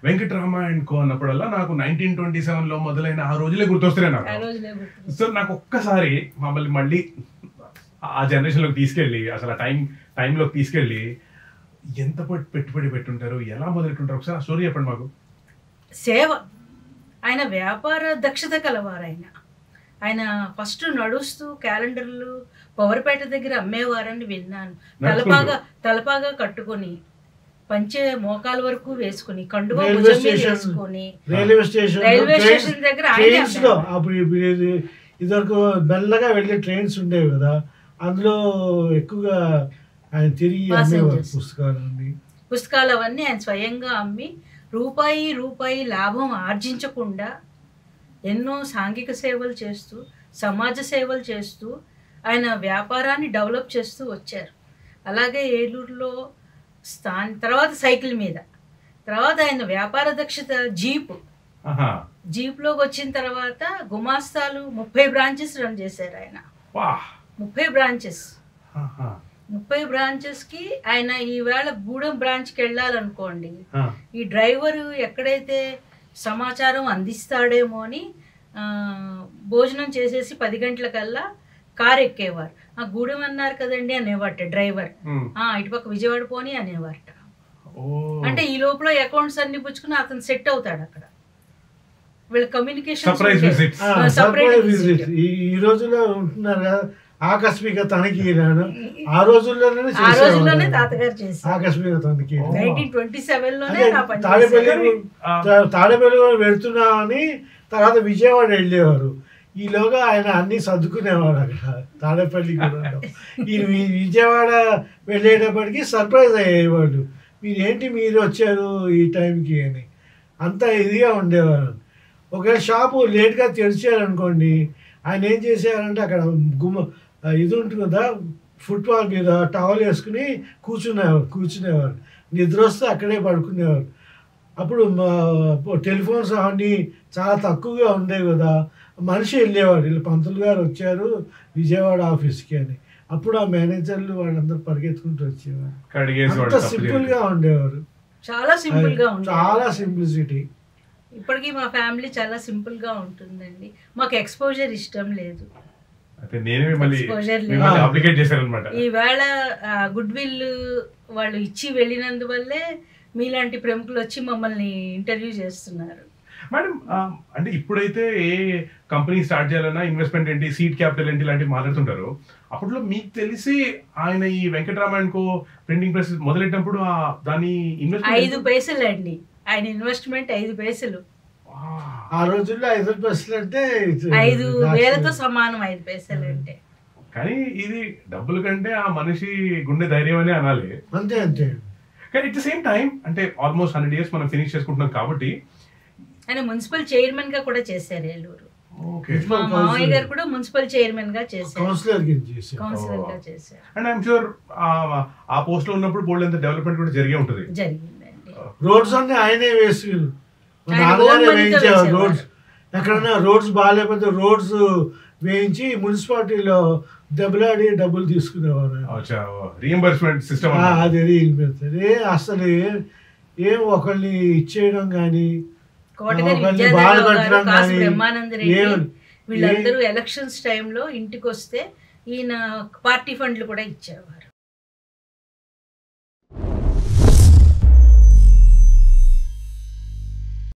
Venkatarama and co అన్నప్పుడల్లా నాకు 1927లో మొదలైన ఆ రోజులే గుర్తొస్తున్నాయి నాకు. సో నాకు ఒక్కసారి మమ్మల్ని మళ్ళీ ఆ జనరేషన్లోకి తీసుకెళ్ళి అసలు ఆ టైంలోకి తీసుకెళ్ళి ఎంత పెట్టుబడి పెట్టుంటారు, ఎలా మొదలెట్టుంటారు, ఒకసారి ఆ స్టోరీ చెప్పండి మాకు. సేవ, ఆయన వ్యాపార దక్షత కలవారు. ఆయన ఫస్ట్ నడుస్తూ క్యాలెండర్లు పవర్పేట దగ్గర అమ్మేవారని విన్నాను. తలపాగా కట్టుకొని పంచే మోకాల వరకు వేసుకుని కండువా వేసుకొని రైల్వే స్టేషన్ దగ్గర ఇదివరకు మెల్లగా వెళ్ళే ట్రైన్స్ ఉండేవి కదా, అందులో ఎక్కువగా ఆయన తిరిగి పుస్తకాలు అవన్నీ ఆయన స్వయంగా అమ్మి రూపాయి లాభం ఆర్జించకుండా ఎన్నో సాంఘిక సేవలు చేస్తూ సమాజ సేవలు చేస్తూ ఆయన వ్యాపారాన్ని డెవలప్ చేస్తూ వచ్చారు. అలాగే ఏలూరులో తర్వాత సైకిల్ మీద, తర్వాత ఆయన వ్యాపార దక్షత జీప్లోకి వచ్చిన తర్వాత గుమాస్తాలు 30 బ్రాంచెస్ రన్ చేశారు ఆయన. 30 బ్రాంచెస్కి ఆయన ఈవేళ గూడెం బ్రాంచ్కి వెళ్ళాలనుకోండి, ఈ డ్రైవరు ఎక్కడైతే సమాచారం అందిస్తాడేమో అని భోజనం చేసేసి 10 గంటలకల్లా కారు ఎక్కేవారు. గూడెం అన్నారు కదండి అనేవాట డ్రైవర్, ఇటుపక్క విజయవాడ పోని అనేవారట. అంటే ఈ లోపల అకౌంట్స్ అన్ని పుచ్చుకుని అతను సెట్ అవుతాడు అక్కడ. వీళ్ళ కమ్యూనికేషన్ ఈ రోజుల్లో ఉంటున్నారు ఆకస్మిక తనిఖీ, ఆ రోజుల్లోనే తాతగారు చేశారు ఆకస్మిక తనిఖీ. 1927లోనే తాడేపల్లి వెళ్తున్నామని తర్వాత విజయవాడ వెళ్ళేవారు. ఈలోగా ఆయన అన్ని సర్దుకునేవాడు అక్కడ తాడేపల్లి కూడా. ఈ విజయవాడ వెళ్ళేటప్పటికి సర్ప్రైజ్ అయ్యేవాడు, మీరు వచ్చారు ఈ టైంకి అని. అంత ఇదిగా ఉండేవారు. ఒకవేళ షాపు లేట్గా తెరిచారనుకోండి, ఆయన ఏం చేసేవారంటే అక్కడ ఇది ఉంటుంది కదా, ఫుట్బాల్ మీద టవల్ వేసుకుని కూర్చునేవారు. నిద్ర వస్తే అక్కడే పడుకునేవారు. అప్పుడు టెలిఫోన్స్ అవన్నీ చాలా తక్కువగా ఉండేవి కదా, మనిషి వెళ్ళేవాడు, వీళ్ళు పంతులు గారు వచ్చారు విజయవాడ ఆఫీస్కి అని. అప్పుడు ఆ మేనేజర్లు వాళ్ళందరూ పరిగెత్తుకుంటూ వచ్చేవారు. అంత సింపుల్గా ఉండేవారు, చాలా సింప్లిసిటీ. ఇప్పటికీ మా ఫ్యామిలీ చాలా సింపుల్గా ఉంటుందండి. మాకు ఎక్స్పోజర్ ఇష్టం లేదు. ఈవేళ గుడ్ విల్ వాళ్ళు ఇచ్చి వెళ్ళినందువల్లే మీలాంటి ప్రముఖులు వచ్చి మమ్మల్ని ఇంటర్వ్యూ చేస్తున్నారు. మేడం, అంటే ఇప్పుడైతే ఏ కంపెనీ స్టార్ట్ చేయాలన్నా ఇన్వెస్ట్మెంట్ ఏంటి, సీడ్ క్యాపిటల్ ఏంటి ఇలాంటివి మాట్లాడుతుంటారు. అప్పట్లో మీకు తెలిసి ఆయన ఈ వెంకటరామన్ కో ప్రింటింగ్ ప్రెస్ మొదలెట్టినప్పుడు దాని ఇన్వెస్ట్మెంట్ 5 పైసలు అండి. ఆయన ఇన్వెస్ట్మెంట్ 5 పైసలు. ఆ రోజుల్లో 5 పైసలు అంటే 5,000తో సమానం 5 పైసలు అంటే. కానీ ఇది డబ్బుల కంటే ఆ మనిషి గుండె ధైర్యం అనే అనాలి. అంతే. కానీ అట్ ద సేమ్ టైం అంటే ఆల్మోస్ట్ 100 years మనం ఫినిష్ చేసుకుంటున్నాం కాబట్టి ఆయన మున్సిపల్ చైర్మన్ గా కూడా చేశారు ఏలూరు. మా మామయ్య గారు కూడా మున్సిపల్ చైర్మన్ గా చేశారు, కౌన్సిలర్ గా చేశారు. అండ్ ఐఎమ్ షూర్ ఆ పోస్ట్ లో ఉన్నప్పుడు బోల్డ్ ఎంత డెవలప్మెంట్ కూడా జరిగిందండి. రోడ్స్ అన్ని ఆయనే వేసుకున్నారు, రోడ్స్ ఎక్కడన్నా రోడ్స్ బాగాలేకపోతే రోడ్స్ వేయించి మున్సిపాలిటీలో దెబ్బలాడి డబ్బులు తీసుకునేవారు. అది అసలు ఏం ఒకరిని ఇచ్చేయడం కానీ వీళ్ళందరూ ఎలక్షన్స్ టైంలో ఇంటికి వస్తే ఈయన పార్టీ ఫండ్లు కూడా ఇచ్చేవారు.